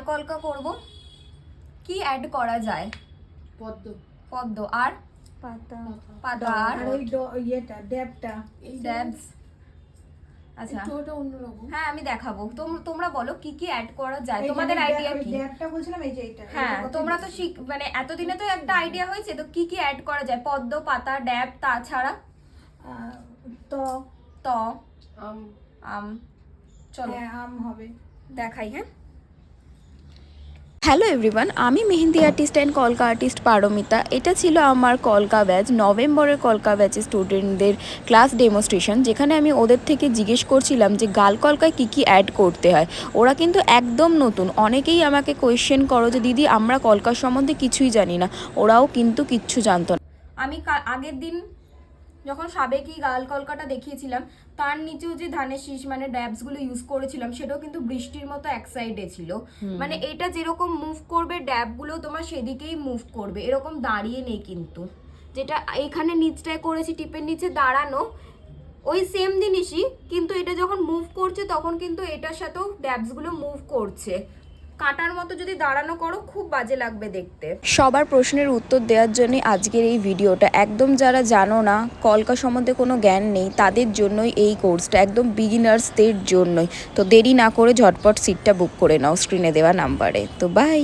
কলকা করব, কি অ্যাড করা যায়? পদ্ম পদ্ম আর পাতা পাতা আর ওই ইয়েটা ড্যাবটা ড্যাবস। আচ্ছা ওটা অন্যরকম। হ্যাঁ আমি দেখাবো, তোমরা বলো কি কি অ্যাড করা যায়, তোমাদের আইডিয়া কি? ড্যাবটা বলছিলাম এই যে এটা। হ্যাঁ তোমরা তো মানে এতদিনে তো একটা আইডিয়া হয়েছে, তো কি কি অ্যাড করা যায়? পদ্ম, পাতা, ড্যাব, তাছাড়া তো ত আম আম। চলো আম হবে। দেখাই। হ্যাঁ হ্যালো এভরিওয়ান, আমি মেহেন্দি আর্টিস্ট অ্যান্ড কলকা আর্টিস্ট পারমিতা। এটা ছিল আমার কলকা ব্যাচ, নভেম্বরের কলকা ব্যাচের স্টুডেন্টদের ক্লাস ডেমনস্ট্রেশন, যেখানে আমি ওদের থেকে জিজ্ঞেস করছিলাম যে গাল কলকায় কী কী অ্যাড করতে হয়। ওরা কিন্তু একদম নতুন, অনেকেই আমাকে কোয়েশ্চেন করো যে দিদি আমরা কলকার সম্বন্ধে কিছুই জানি না, ওরাও কিন্তু কিচ্ছু জানতো না। আমি আগের দিন যখন সাবেকি গাল কলকাটা দেখিয়েছিলাম, তার নিচেও যে ধানের শীষ মানে ড্যাবস গুলো ইউজ করেছিলাম, সেটাও কিন্তু বৃষ্টির মতো এক সাইডে ছিল। মানে এটা যেরকম মুভ করবে ড্যাব গুলো তোমার সেদিকেই মুভ করবে, এরকম দাঁড়িয়ে নেই কিন্তু। যেটা এখানে নিচটায় করেছি টিপের নিচে দাঁড়ানো, ওই সেম জিনিসই, কিন্তু এটা যখন মুভ করছে তখন কিন্তু এটার সাথেও ড্যাবস গুলো মুভ করছে। কাটার মতো যদি দাঁড়ানো করো খুব বাজে লাগবে দেখতে। সবার প্রশ্নের উত্তর দেওয়ার জন্য আজকের এই ভিডিওটা। একদম যারা জানো না, কলকা সম্বন্ধে কোনো জ্ঞান নেই, তাদের জন্যই এই কোর্সটা, একদম বিগিনার্সদের জন্যই। তো দেরি না করে ঝটপট সিটটা বুক করে নাও স্ক্রিনে দেওয়া নাম্বারে। তো বাই।